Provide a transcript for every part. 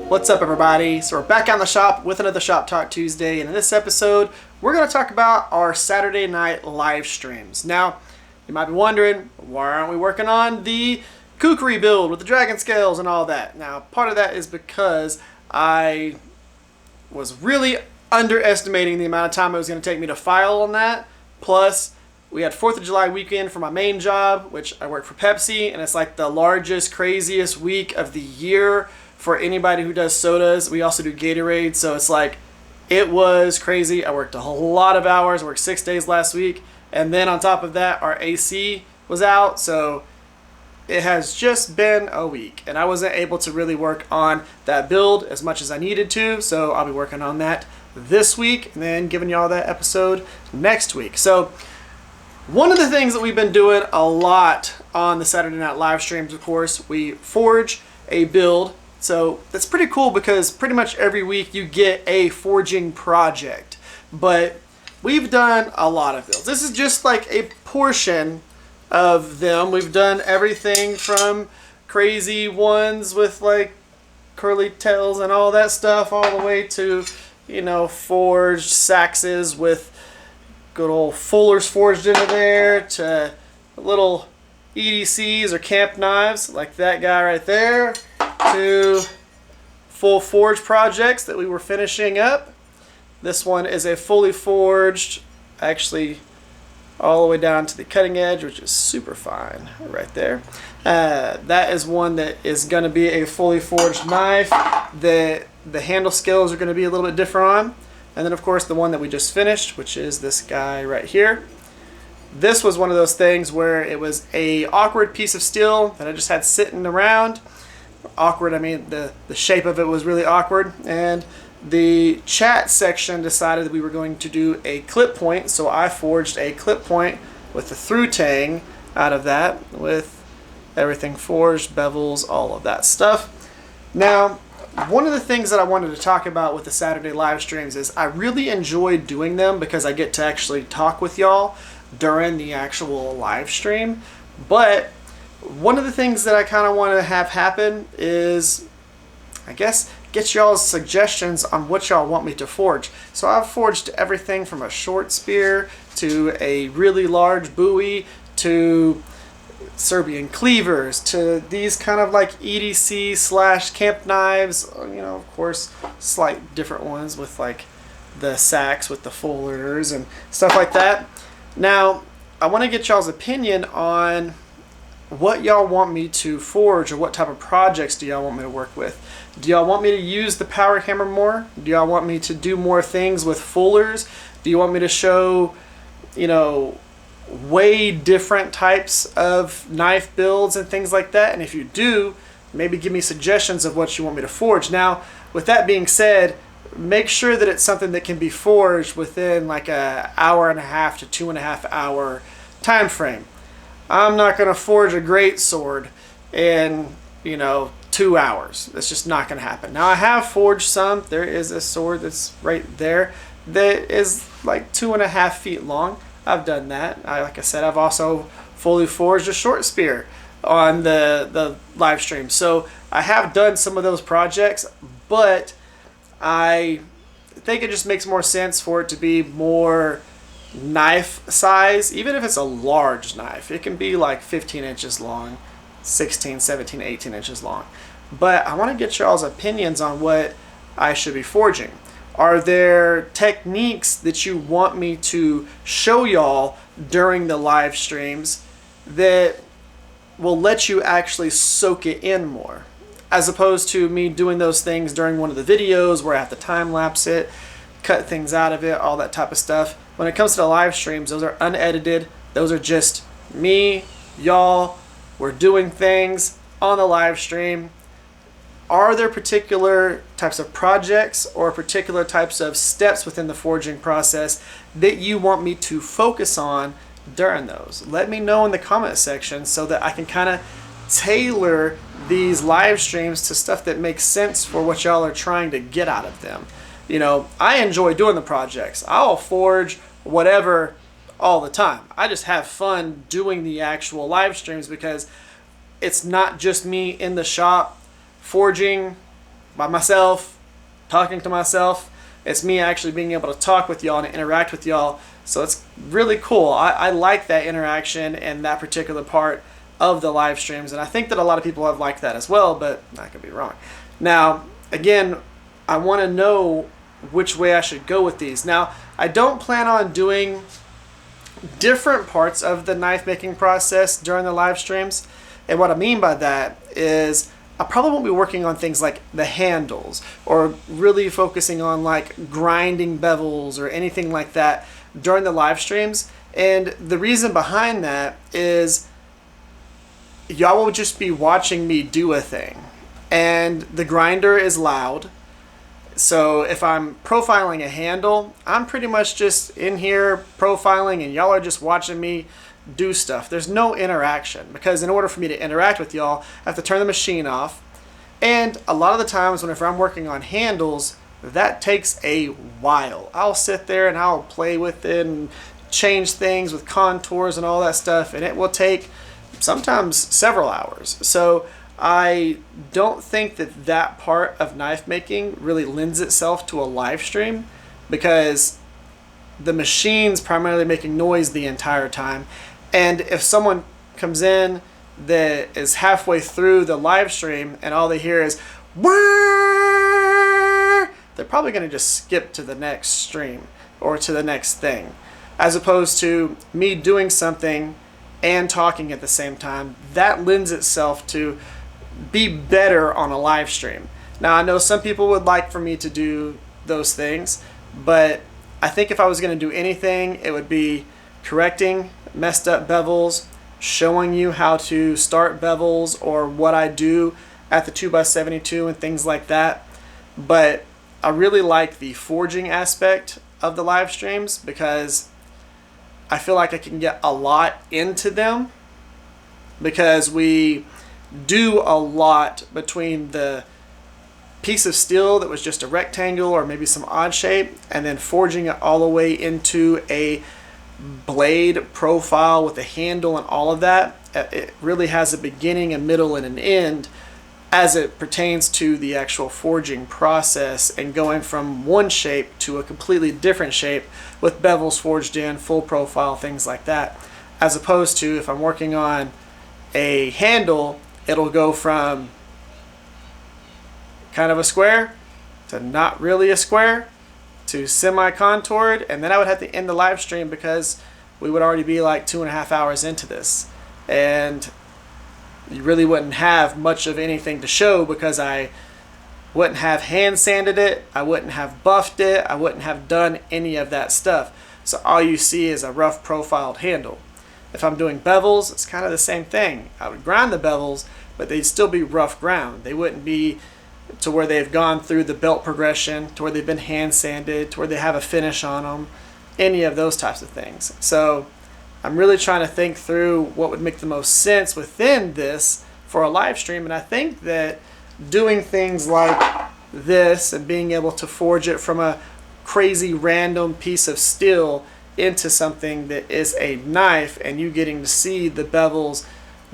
What's up, everybody? So we're back on the shop with another Shop Talk Tuesday, and in this episode we're going to talk about our Saturday night live streams. Now, you might be wondering, why aren't we working on the kukri build with the dragon scales and all that? Now, part of that is because I was really underestimating the amount of time it was going to take me to file on that. Plus, we had 4th of July weekend for my main job, which I work for Pepsi, and it's like the largest, craziest week of the year for anybody who does sodas. We also do Gatorade, so it's like, it was crazy. I worked a whole lot of hours. I worked 6 days last week, and then on top of that, our AC was out, so it has just been a week, and I wasn't able to really work on that build as much as I needed to, so I'll be working on that this week, and then giving y'all that episode next week. So one of the things that we've been doing a lot on the Saturday night live streams, of course, we forge a build. So that's pretty cool because pretty much every week you get a forging project. But we've done a lot of builds. This is just like a portion of them. We've done everything from crazy ones with like curly tails and all that stuff, all the way to, you know, forged saxes with good old fullers forged into there, to little EDCs or camp knives like that guy right there, to full forge projects that we were finishing up. This one is a fully forged, actually all the way down to the cutting edge, which is super fine right there. That is one that is going to be a fully forged knife that the handle scales are going to be a little bit different on. And then of course the one that we just finished, which is this guy right here. This was one of those things where it was a awkward piece of steel that I just had sitting around. Awkward, I mean the shape of it was really awkward, and the chat section decided that we were going to do a clip point, so I forged a clip point with the through tang out of that, with everything forged, bevels, all of that stuff. Now, one of the things that I wanted to talk about with the Saturday live streams is I really enjoy doing them because I get to actually talk with y'all during the actual live stream. But one of the things that I kind of want to have happen is, I guess, get y'all's suggestions on what y'all want me to forge. So I've forged everything from a short spear to a really large buoy to Serbian cleavers to these kind of like EDC slash camp knives, you know, of course, slight different ones with like the sacks with the fullers and stuff like that. Now, I want to get y'all's opinion on what y'all want me to forge, or what type of projects do y'all want me to work with. Do y'all want me to use the power hammer more? Do y'all want me to do more things with fullers? Do you want me to show, you know, way different types of knife builds and things like that? And if you do, maybe give me suggestions of what you want me to forge. Now, with that being said, make sure that it's something that can be forged within like an hour and a half to 2.5 hour time frame. I'm not going to forge a great sword in, you know, 2 hours. That's just not going to happen. Now, I have forged some. There is a sword that's right there that is like 2.5 feet long. I've done that. Like I said, I've also fully forged a short spear on the live stream. So I have done some of those projects, but I think it just makes more sense for it to be more knife size. Even if it's a large knife, it can be like 15 inches long, 16, 17, 18 inches long. But I want to get y'all's opinions on what I should be forging. Are there techniques that you want me to show y'all during the live streams that will let you actually soak it in more, as opposed to me doing those things during one of the videos where I have to time lapse it, cut things out of it, all that type of stuff? When it comes to the live streams, those are unedited. Those are just me, y'all. We're doing things on the live stream. Are there particular types of projects or particular types of steps within the forging process that you want me to focus on during those? Let me know in the comment section so that I can kind of tailor these live streams to stuff that makes sense for what y'all are trying to get out of them. You know, I enjoy doing the projects. I'll forge whatever all the time. I just have fun doing the actual live streams because it's not just me in the shop forging by myself, talking to myself. It's me actually being able to talk with y'all and interact with y'all. So it's really cool. I like that interaction and that particular part of the live streams, and I think that a lot of people have liked that as well, but I could be wrong. Now, again, I want to know which way I should go with these. Now, I don't plan on doing different parts of the knife making process during the live streams, and what I mean by that is I probably won't be working on things like the handles or really focusing on like grinding bevels or anything like that during the live streams. And the reason behind that is y'all will just be watching me do a thing, and the grinder is loud. So if I'm profiling a handle, I'm pretty much just in here profiling and y'all are just watching me do stuff. There's no interaction, because in order for me to interact with y'all, I have to turn the machine off. And a lot of the times whenever I'm working on handles, that takes a while. I'll sit there and I'll play with it and change things with contours and all that stuff, and it will take sometimes several hours. So I don't think that that part of knife making really lends itself to a live stream, because the machine's primarily making noise the entire time. And if someone comes in that is halfway through the live stream and all they hear is "Wah!" they're probably going to just skip to the next stream or to the next thing, as opposed to me doing something and talking at the same time. That lends itself to be better on a live stream. Now, I know some people would like for me to do those things, but I think if I was going to do anything, it would be correcting messed up bevels, showing you how to start bevels or what I do at the 2x72 and things like that. But I really like the forging aspect of the live streams, because I feel like I can get a lot into them, because we do a lot between the piece of steel that was just a rectangle or maybe some odd shape, and then forging it all the way into a blade profile with a handle and all of that. It really has a beginning, a middle, and an end as it pertains to the actual forging process, and going from one shape to a completely different shape with bevels forged in, full profile, things like that. As opposed to if I'm working on a handle, it'll go from kind of a square to not really a square to semi-contoured, and then I would have to end the live stream because we would already be like 2.5 hours into this, and you really wouldn't have much of anything to show, because I wouldn't have hand sanded it, I wouldn't have buffed it, I wouldn't have done any of that stuff. So all you see is a rough profiled handle. If I'm doing bevels, it's kind of the same thing. I would grind the bevels, but they'd still be rough ground. They wouldn't be to where they've gone through the belt progression, to where they've been hand sanded, to where they have a finish on them, any of those types of things. So I'm really trying to think through what would make the most sense within this for a live stream, and I think that doing things like this and being able to forge it from a crazy random piece of steel into something that is a knife, and you getting to see the bevels,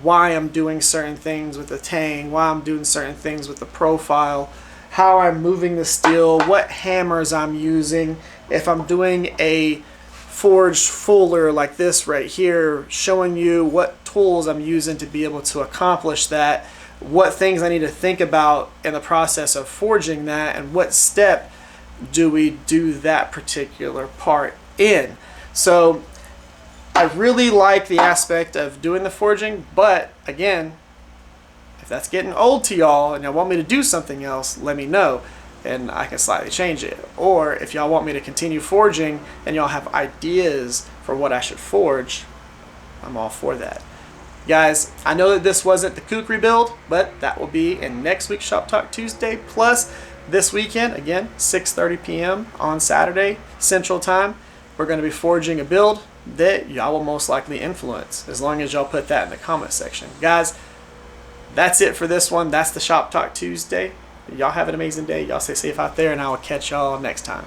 why I'm doing certain things with the tang, why I'm doing certain things with the profile, how I'm moving the steel, what hammers I'm using. If I'm doing a forged fuller like this right here, showing you what tools I'm using to be able to accomplish that, what things I need to think about in the process of forging that, and what step do we do that particular part in. So I really like the aspect of doing the forging, but again, if that's getting old to y'all and y'all want me to do something else, let me know and I can slightly change it. Or if y'all want me to continue forging and y'all have ideas for what I should forge, I'm all for that. Guys, I know that this wasn't the kukri build, but that will be in next week's Shop Talk Tuesday, plus this weekend, again, 6:30 p.m. on Saturday, Central Time. We're going to be forging a build that y'all will most likely influence, as long as y'all put that in the comment section. Guys, that's it for this one. That's the Shop Talk Tuesday. Y'all have an amazing day. Y'all stay safe out there, and I will catch y'all next time.